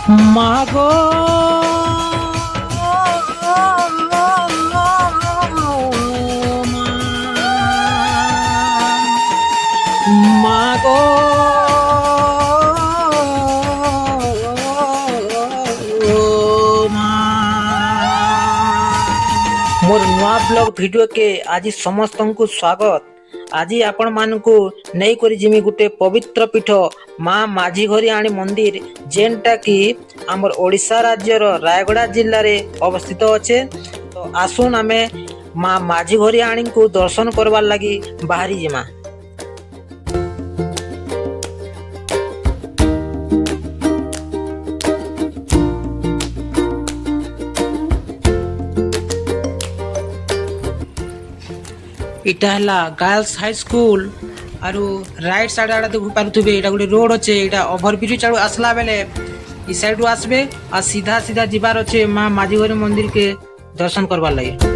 মাগো মাগো मोर नुआ ब्लॉग वीडियो के आज समस्त को स्वागत। आज आपण मानकु नहीं करी जिमी गुटे पवित्र पीठ माँ माझी घरी आणी मंदिर जेनटा कि आमर ओडिशा राज्यर रायगड़ा जिल्ला रे अवस्थित अच्छे। तो आसुन आमे माँ माझी घरी आणी को दर्शन करवार लगी बाहरी जिमा। इटा हला गर्ल्स हाई स्कूल आरु राइट साइड आड़ा देखु पारुथबे एटा गोटे रोड अच्छे। एटा ओभर ब्रिज आड़ू आसला बेले ई साइड रु आसबे आ सीधा सीधा जिबार अच्छे माँ माझी घरी मंदिर के दर्शन करवार लगे।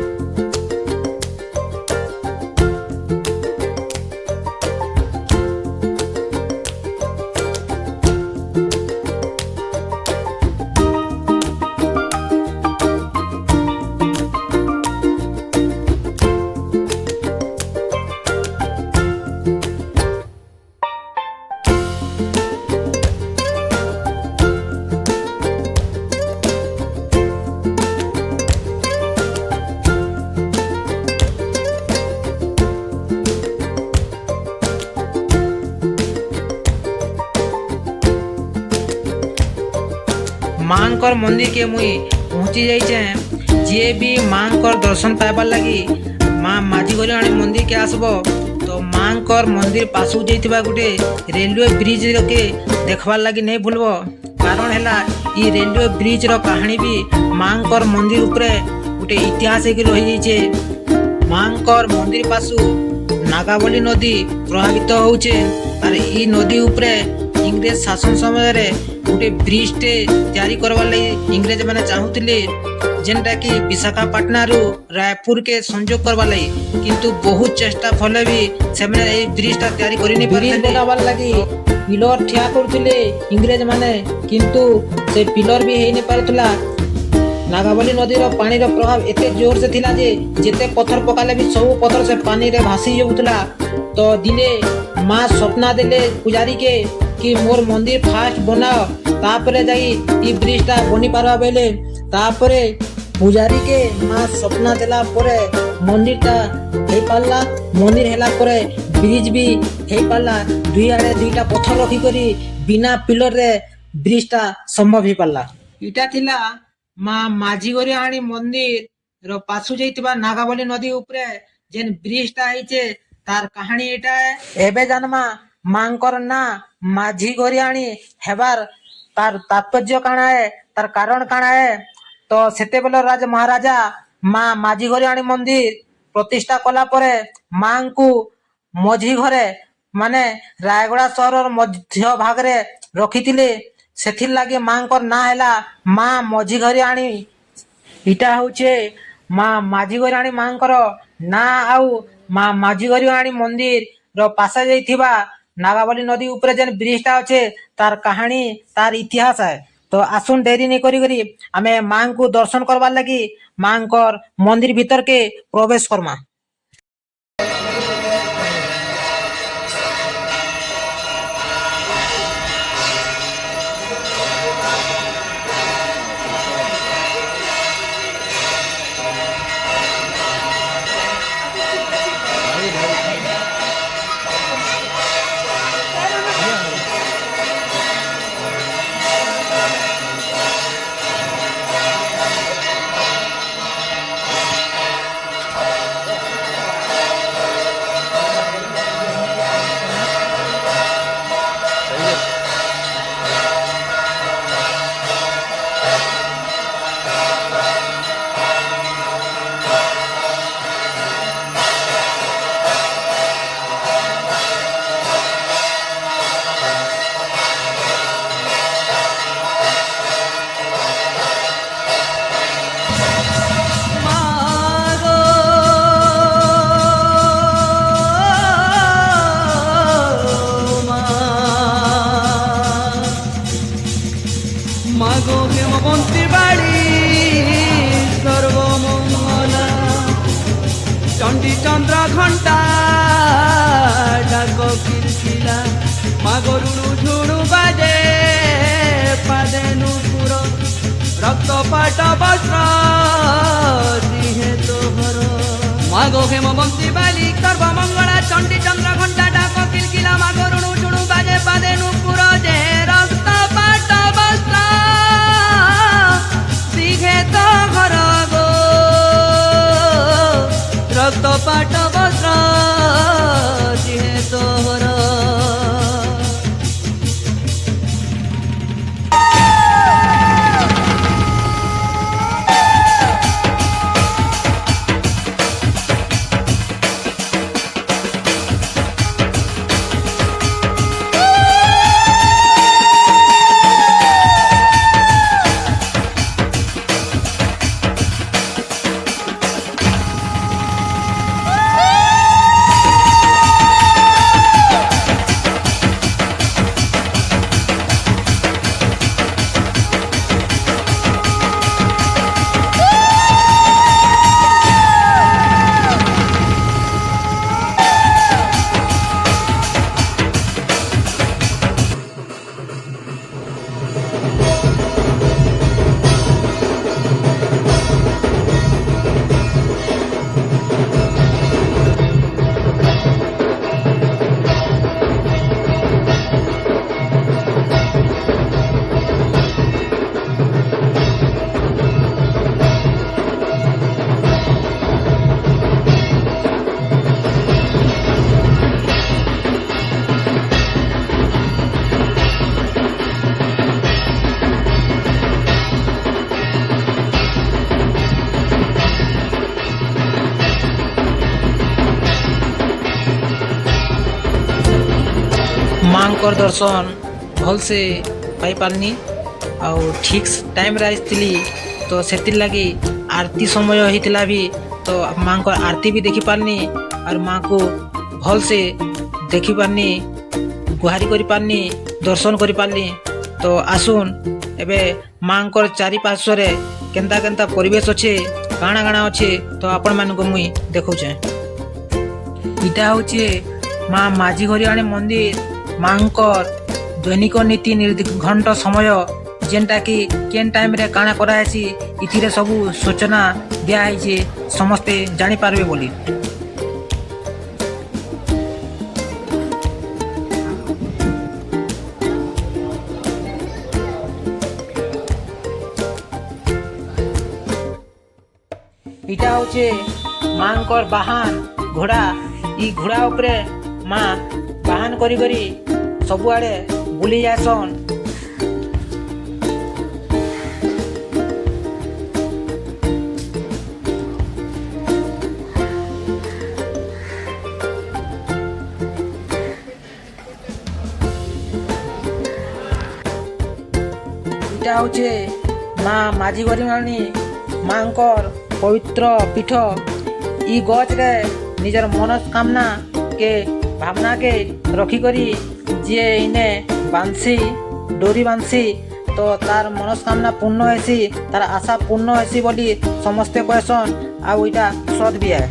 मांकर मंदिर के मुई पहुंची जाइए। जे भी मांकर दर्शन पाइबार लगी माँ माझी घरी आणी मंदिर के आसबो तो मांकर मंदिर पासू जाइथिबा गुटे रेलवे ब्रिज के देखबार लगी नहीं भूलबो। कारण हैला ई रेलवे ब्रिज रो कहानी भी मांकर मंदिर उपरे गुटे इतिहास एक रही जाइए। मांकर मंदिर पासू नागावली नदी प्रभावित होउचे और ई नदी उपरे इंग्रेज शासन समय रे गोटे ब्रिज टे तैयारी करवार लगी इंग्रेज माने चाहूतिले जेनटा कि विशाखापट्टना रु रायपुर के संजोग करवार लगी। किंतु बहुत चेष्टा फले भी सेमने ए ब्रिज टा तैयारी करि नै पारले। बनावार लगी पिलर ठिया करथिले इंग्रेज माने किंतु से पिलर भी हेइ नै पारथला। नागावली नदी रो पानी रो प्रभाव एते जोर से थिला जे जेते पत्थर पकाले भी सब पत्थर से पानी रे भासी जाउतला। तो दिने माँ स्वप्ना देले पुजारी के कि मोर मंदिर फास्ट बनाओ तापरे जाई ई ब्रिज टा बनी पारबा बेले। तापरे पुजारी के माँ स्वप्ना देला परे मंदिर टा हेई पारला। मंदिर हेला परे ब्रिज भी हेई पारला। दुई आड़े दुईटा पत्थर रखी करी बिना पिलर रे ब्रिज टा संभव ही पारला। इटा थिला माँ माझी घरी आणी मंदिर रो पासु जाइतिबा नागावली नदी उपरे जेन ब्रिज टा हेइचे तार कहानी एटा है। एबे जानमा मांकर ना माझी घरी आणी हेबार तार तात्पर्य काना है, तार कारण काना है। तो सेते बेले राज महाराजा माँ माझी घरी आणी मंदिर प्रतिष्ठा कला परे मां को मझी घरे माने रायगड़ा सहर मध्य भाग रे रखिथिले। सेथिर लागे मांकर ना हैला माँ मझी घरी आणी। इटा होचे माँ माझी घरी आणी मांकर ना आउ माँ माझी घरी आणी मंदिर रो पासा जाइथिबा नागावली नदी ऊपर जेन ब्रिज टा अच्छे तार कहानी तार इतिहास है। तो आसुन देरी नहीं करी करी आमे मां को दर्शन करवार लगी मांकर मंदिर भीतर के प्रवेश करमा। মাগো হেমবন্তী বাড়ি সর্বমঙ্গলা চণ্ডী চন্দ্র ঘণ্টা ডাক কিলকিলা মাগো রুড়ু ঝুড়ু বাজে পাদে নুপুর রক্তপাট বস্ত্র দিহে তোহর মাগো হেমবন্তী বালি সর্বমঙ্গলা চণ্ডী চন্দ্র ঘণ্টা ডাক কিলকিলা মাগো রুড়ু ঝুড়ু বাজে পাদে নুপুর যে রক্তপাট বস্ত্র দিহে তোহর গো রক্তপাট বস্ত্র দিহে তোহর ମାଙ୍କର ଦର୍ଶନ ଭଲସେ ପାଇପାରିନି ଆଉ ଠିକ୍ ଟାଇମ୍ରେ ଆସିଥିଲି ତ ସେଥିର୍ଲାଗି ଆରତି ସମୟ ହେଇଥିଲା ବି ତ ମାଙ୍କର ଆରତି ବି ଦେଖିପାରିନି ଆର୍ ମାଙ୍କୁ ଭଲସେ ଦେଖିପାରିନି ଗୁହାରି କରିପାରିନି ଦର୍ଶନ କରିପାରିନି ତ ଆସୁନ୍ ଏବେ ମାଙ୍କର ଚାରିପାର୍ଶ୍ୱରେ କେନ୍ତା କେନ୍ତା ପରିବେଶ ଅଛେ କାଣା କାଣା ଅଛେ ତ ଆପଣମାନଙ୍କୁ ମୁଇଁ ଦେଖଉଛେ। ଇଟା ହଉଛେ ମା ମାଝି ଘରିଆଣୀ ମନ୍ଦିର ମାଙ୍କର ଦୈନିକ ନୀତି ନିର୍ଘଣ୍ଟ ସମୟ ଯେନ୍ଟାକି କେନ୍ ଟାଇମ୍ରେ କାଣା କରାହେସି ଏଥିରେ ସବୁ ସୂଚନା ଦିଆହେଇଛେ ସମସ୍ତେ ଜାଣିପାରିବେ ବୋଲି। ଇଟା ହଉଛେ ମାଙ୍କର ବାହାନ ଘୋଡ଼ା ଇ ଘୋଡ଼ା ଉପରେ ମା ବାହାନ କରି କରି ସବୁଆଡ଼େ ବୁଲି ଯାଏସନ୍। ଇଟା ହଉଛେ ମା ମାଝି ଘରିଆଣୀ ମାଙ୍କର ପବିତ୍ର ପୀଠ। ଇ ଗଛରେ ନିଜର ମନସ୍କାମନା କେ ଭାବନା के रखिकरी जे इने बांसी डोरी बांसी तो तार मनस्कामना पूर्ण हेसी तार आशा पूर्ण हेसी बोली समस्ते कहसन आ इटा सद भी है।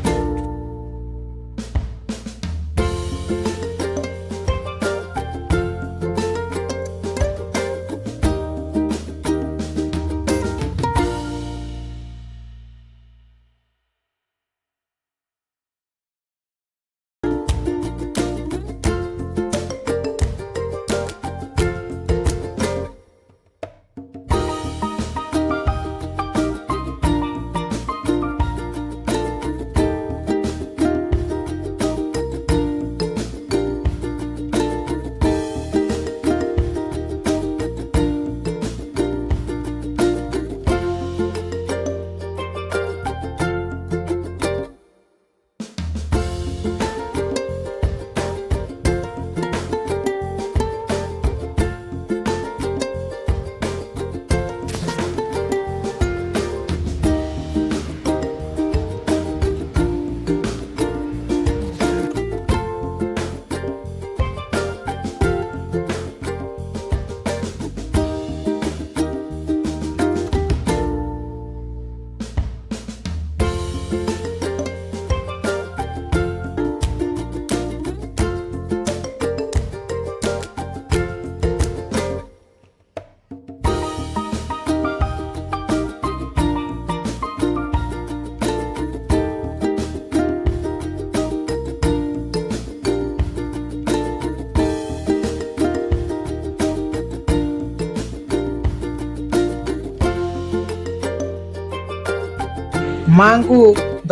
ମାଙ୍କୁ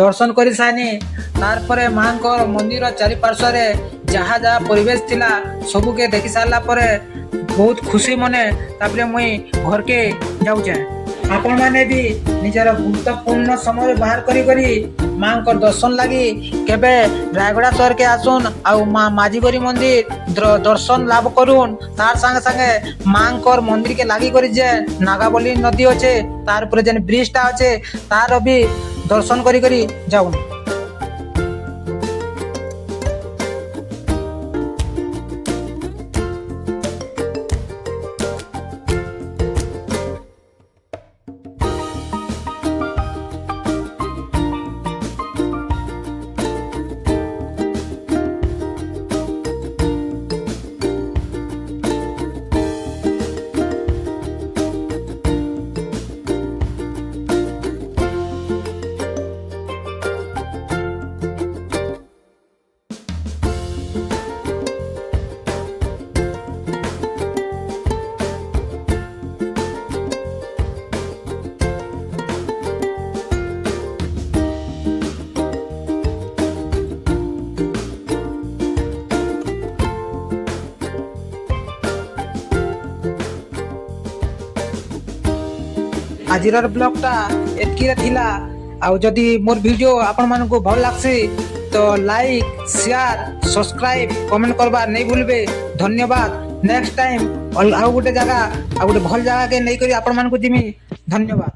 ଦର୍ଶନ କରି ସାରିନି। ତାପରେ ମାଙ୍କର ମନ୍ଦିର ଚାରିପାର୍ଶ୍ୱରେ ଯାହା ଯାହା ପରିବେଶ ଥିଲା ସବୁକେ ଦେଖି ସାରିଲା ପରେ ବହୁତ ଖୁସି ମନେ ତାପରେ ମୁଇଁ ଘରକେ ଯାଉଛେ। ଆପଣମାନେ ବି ନିଜର ଗୁରୁତ୍ୱପୂର୍ଣ୍ଣ ସମୟ ବାହାର କରି ମାଙ୍କର ଦର୍ଶନ ଲାଗି କେବେ ରାୟଗଡ଼ା ସହରକେ ଆସୁନ୍ ଆଉ ମା ମାଝିଗରି ମନ୍ଦିର ଦର୍ଶନ ଲାଭ କରୁନ୍। ତାର ସାଙ୍ଗେ ସାଙ୍ଗେ ମାଙ୍କର ମନ୍ଦିରକେ ଲାଗି କରି ଯେ ନାଗାବଲି ନଦୀ ଅଛେ ତାର ଉପରେ ଯେନ୍ ବ୍ରିଜଟା ଅଛେ ତାର ବି ଦର୍ଶନ କରି ଯାଉନ୍। ଆଜିର ବ୍ଲଗଟା ଏତିକିରେ ଥିଲା। ଆଉ ଯଦି ମୋର ଭିଡ଼ିଓ ଆପଣମାନଙ୍କୁ ଭଲ ଲାଗ୍ସି ତ ଲାଇକ୍ ସେୟାର ସବସ୍କ୍ରାଇବ କମେଣ୍ଟ କରବା ନେଇ ଭୁଲବେ। ଧନ୍ୟବାଦ। ନେକ୍ସଟ ଟାଇମ୍ ଆଉ ଗୋଟେ ଜାଗା ଆଉ ଗୋଟେ ଭଲ ଜାଗାକେ ନେଇକରି ଆପଣମାନଙ୍କୁ ଯିମି। ଧନ୍ୟବାଦ।